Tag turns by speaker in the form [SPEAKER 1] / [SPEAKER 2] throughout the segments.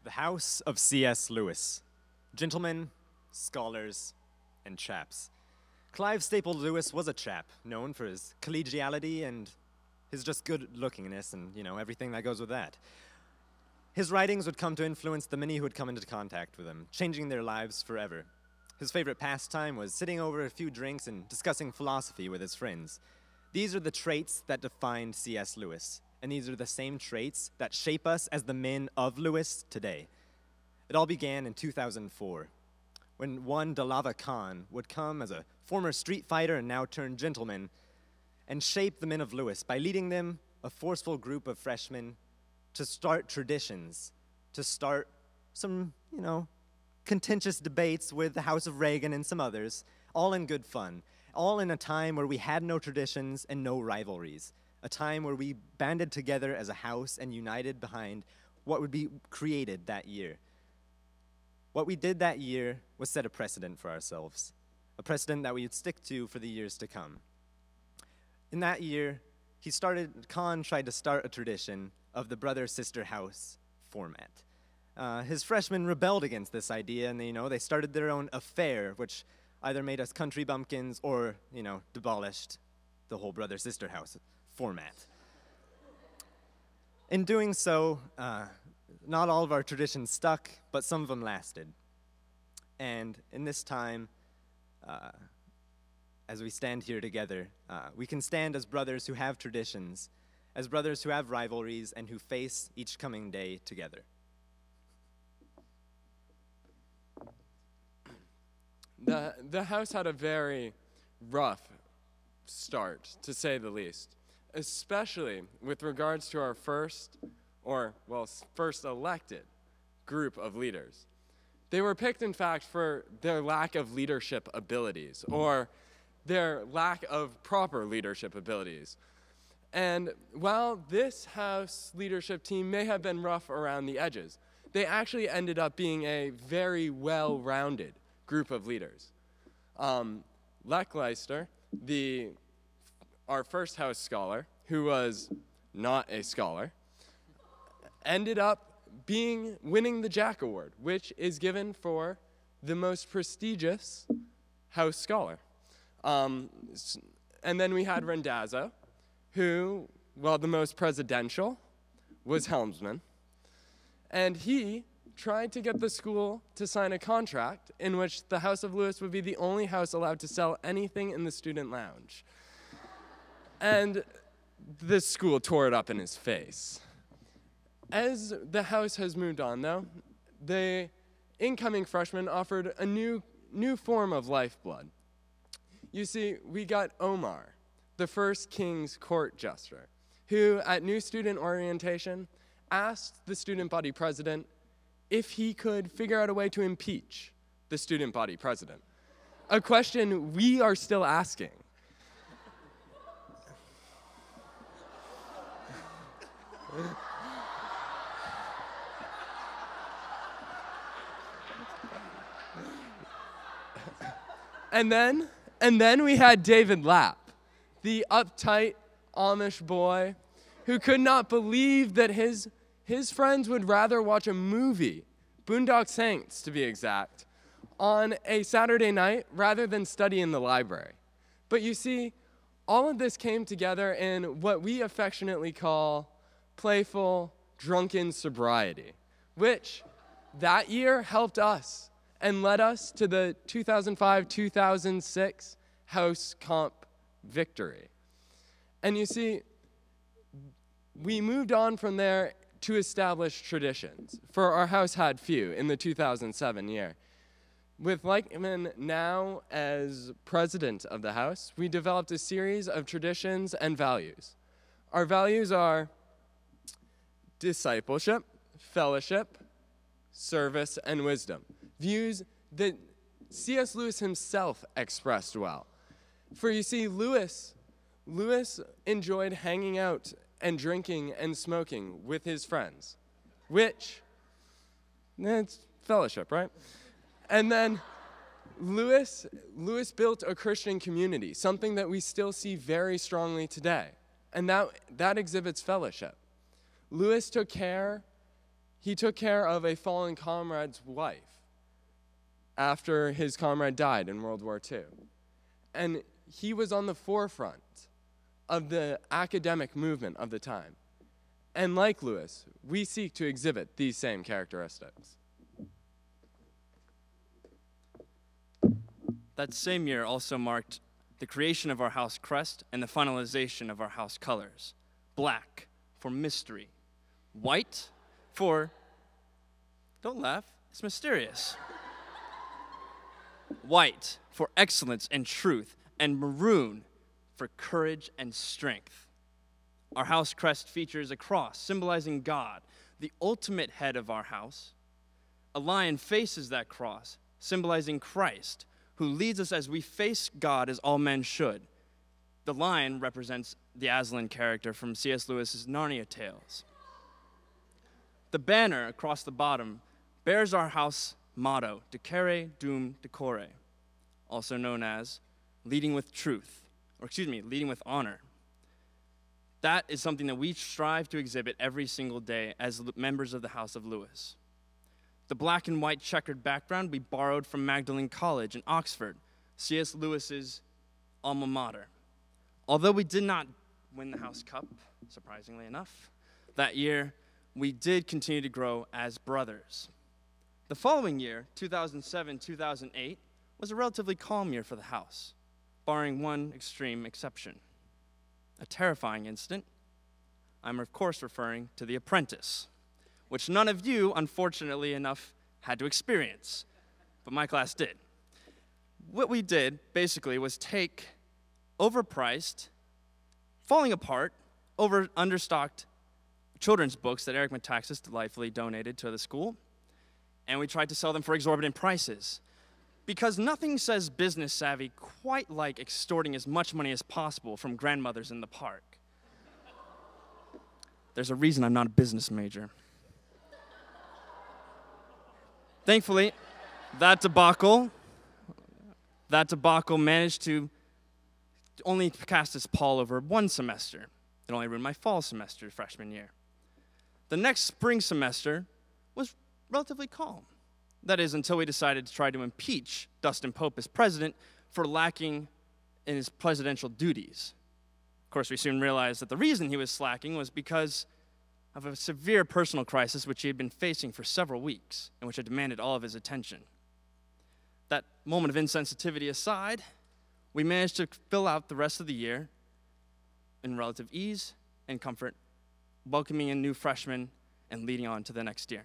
[SPEAKER 1] The House of C.S. Lewis. Gentlemen, scholars, and chaps. Clive Staple Lewis was a chap, known for his collegiality and his just good-lookingness and, everything that goes with that. His writings would come to influence the many who would come into contact with him, changing their lives forever. His favorite pastime was sitting over a few drinks and discussing philosophy with his friends. These are the traits that defined C.S. Lewis, and these are the same traits that shape us as the men of Lewis today. It all began in 2004, when one Dalava Khan would come as a former street fighter and now turned gentleman and shape the men of Lewis by leading them, a forceful group of freshmen, to start traditions, to start some, contentious debates with the House of Reagan and some others, all in good fun, all in a time where we had no traditions and no rivalries, a time where we banded together as a house and united behind what would be created that year. What we did that year was set a precedent for ourselves, a precedent that we would stick to for the years to come. In that year, Khan tried to start a tradition of the brother-sister house format. His freshmen rebelled against this idea, and they started their own affair, which either made us country bumpkins or, demolished the whole brother-sister house format. In doing so, not all of our traditions stuck, but some of them lasted. And in this time, as we stand here together, we can stand as brothers who have traditions, as brothers who have rivalries, and who face each coming day together.
[SPEAKER 2] The house had a very rough start, to say the least, especially with regards to our first elected group of leaders. They were picked, in fact, for their lack of leadership abilities, or their lack of proper leadership abilities. And while this house leadership team may have been rough around the edges, they actually ended up being a very well-rounded group of leaders. Lech Leister, our first house scholar, who was not a scholar, ended up winning the Jack Award, which is given for the most prestigious house scholar. And then we had Randazzo, who, the most presidential, was helmsman. And he tried to get the school to sign a contract in which the House of Lewis would be the only house allowed to sell anything in the student lounge. And the school tore it up in his face. As the house has moved on, though, the incoming freshmen offered a new form of lifeblood. You see, we got Omar, the first King's Court jester, who at new student orientation asked the student body president if he could figure out a way to impeach the student body president, a question we are still asking. And then we had David Lapp, the uptight Amish boy who could not believe that his friends would rather watch a movie, Boondock Saints to be exact, on a Saturday night rather than study in the library. But you see, all of this came together in what we affectionately call playful, drunken sobriety, which that year helped us and led us to the 2005-2006 House Comp victory. And you see, we moved on from there to establish traditions, for our house had few in the 2007 year. With Leichman now as president of the house, we developed a series of traditions and values. Our values are discipleship, fellowship, service, and wisdom. Views that C.S. Lewis himself expressed well. For you see, Lewis enjoyed hanging out and drinking and smoking with his friends, which, it's fellowship, right? And then Lewis built a Christian community, something that we still see very strongly today, and that exhibits fellowship. Lewis took care He took care of a fallen comrade's wife after his comrade died in World War II. And he was on the forefront of the academic movement of the time. And like Lewis, we seek to exhibit these same characteristics.
[SPEAKER 3] That same year also marked the creation of our house crest and the finalization of our house colors. Black for mystery. White for, don't laugh, it's mysterious. White for excellence and truth, and maroon for courage and strength. Our house crest features a cross symbolizing God, the ultimate head of our house. A lion faces that cross, symbolizing Christ, who leads us as we face God as all men should. The lion represents the Aslan character from C.S. Lewis's Narnia Tales. The banner across the bottom bears our house motto, Decere Dum Decore, also known as leading with truth, leading with honor. That is something that we strive to exhibit every single day as members of the House of Lewis. The black and white checkered background we borrowed from Magdalen College in Oxford, C.S. Lewis's alma mater. Although we did not win the House Cup, surprisingly enough, that year we did continue to grow as brothers. The following year, 2007-2008, was a relatively calm year for the House, barring one extreme exception. A terrifying incident. I'm of course referring to The Apprentice, which none of you, unfortunately enough, had to experience, but my class did. What we did, basically, was take overpriced, falling apart, understocked children's books that Eric Metaxas delightfully donated to the school, and we tried to sell them for exorbitant prices. Because nothing says business savvy quite like extorting as much money as possible from grandmothers in the park. There's a reason I'm not a business major. Thankfully, that debacle managed to only cast its pall over one semester. It only ruined my fall semester freshman year. The next spring semester was relatively calm. That is, until we decided to try to impeach Dustin Pope as president for lacking in his presidential duties. Of course, we soon realized that the reason he was slacking was because of a severe personal crisis which he had been facing for several weeks and which had demanded all of his attention. That moment of insensitivity aside, we managed to fill out the rest of the year in relative ease and comfort, welcoming in new freshmen and leading on to the next year.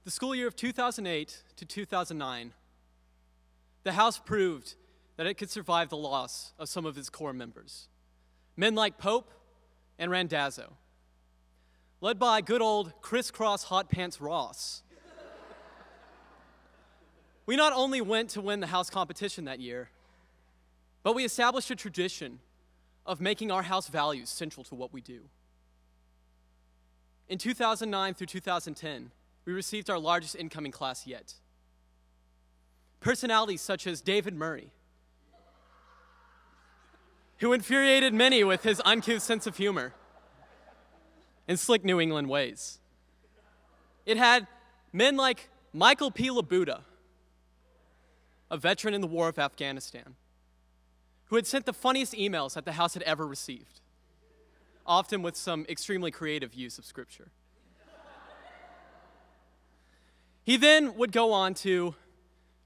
[SPEAKER 4] The school year of 2008 to 2009, the House proved that it could survive the loss of some of its core members. Men like Pope and Randazzo, led by good old crisscross hot pants Ross. We not only went to win the House competition that year, but we established a tradition of making our House values central to what we do. In 2009 through 2010, we received our largest incoming class yet. Personalities such as David Murray, who infuriated many with his uncouth sense of humor and slick New England ways. It had men like Michael P. Labuda, a veteran in the War of Afghanistan, who had sent the funniest emails that the House had ever received, often with some extremely creative use of Scripture. He then would go on to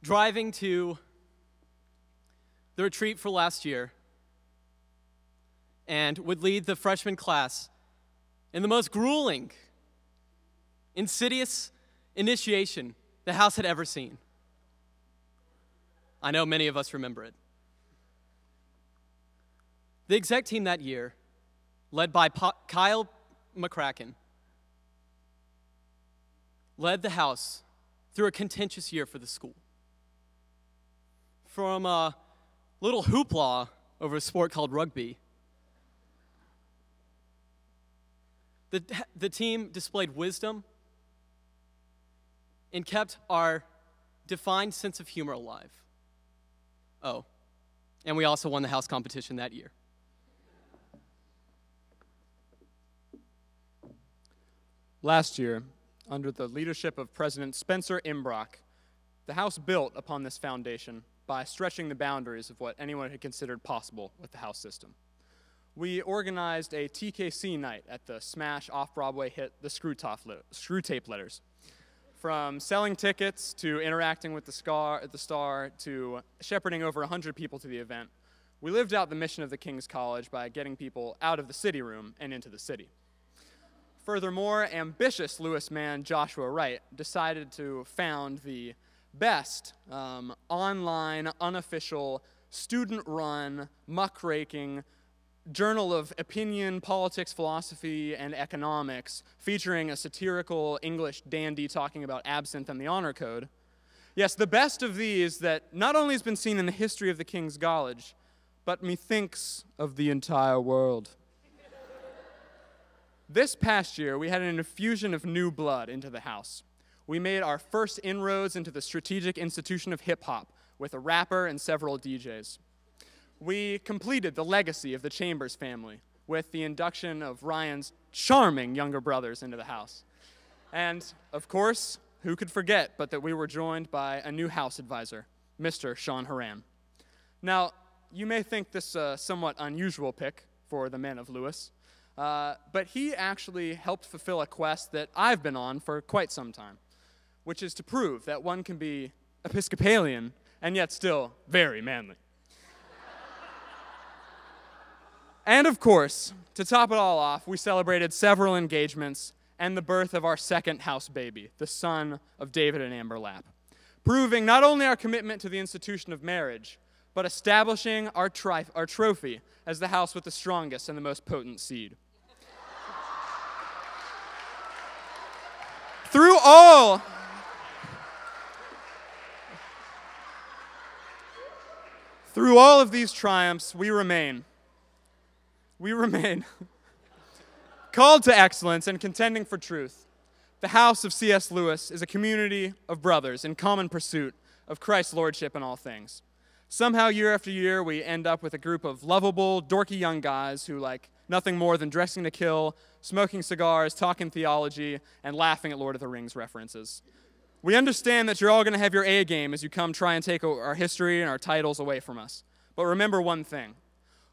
[SPEAKER 4] driving to the retreat for last year and would lead the freshman class in the most grueling, insidious initiation the House had ever seen. I know many of us remember it. The exec team that year, led by Kyle McCracken, led the House through a contentious year for the school. From a little hoopla over a sport called rugby, the team displayed wisdom and kept our defined sense of humor alive. Oh, and we also won the House competition that year.
[SPEAKER 5] Last year, under the leadership of President Spencer Imbrock, the House built upon this foundation by stretching the boundaries of what anyone had considered possible with the House system. We organized a TKC night at the smash off-Broadway hit The Screw Tape Letters. From selling tickets to interacting with the star to shepherding over 100 people to the event, we lived out the mission of the King's College by getting people out of the city room and into the city. Furthermore, ambitious Lewis man Joshua Wright decided to found the best online, unofficial, student-run, muckraking journal of opinion, politics, philosophy, and economics, featuring a satirical English dandy talking about absinthe and the honor code. Yes, the best of these that not only has been seen in the history of the King's College, but methinks of the entire world. This past year, we had an infusion of new blood into the House. We made our first inroads into the strategic institution of hip-hop with a rapper and several DJs. We completed the legacy of the Chambers family with the induction of Ryan's charming younger brothers into the House. And, of course, who could forget but that we were joined by a new House advisor, Mr. Sean Horan. Now, you may think this a somewhat unusual pick for the men of Lewis, but he actually helped fulfill a quest that I've been on for quite some time, which is to prove that one can be Episcopalian and yet still very manly. And of course, to top it all off, we celebrated several engagements and the birth of our second house baby, the son of David and Amber Lapp, proving not only our commitment to the institution of marriage, but establishing our trophy as the house with the strongest and the most potent seed. Through all of these triumphs, we remain called to excellence and contending for truth. The House of C.S. Lewis is a community of brothers in common pursuit of Christ's lordship in all things. Somehow, year after year, we end up with a group of lovable, dorky young guys who like nothing more than dressing to kill, smoking cigars, talking theology, and laughing at Lord of the Rings references. We understand that you're all going to have your A game as you come try and take our history and our titles away from us. But remember one thing.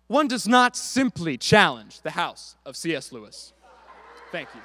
[SPEAKER 5] One does not simply challenge the House of C.S. Lewis. Thank you.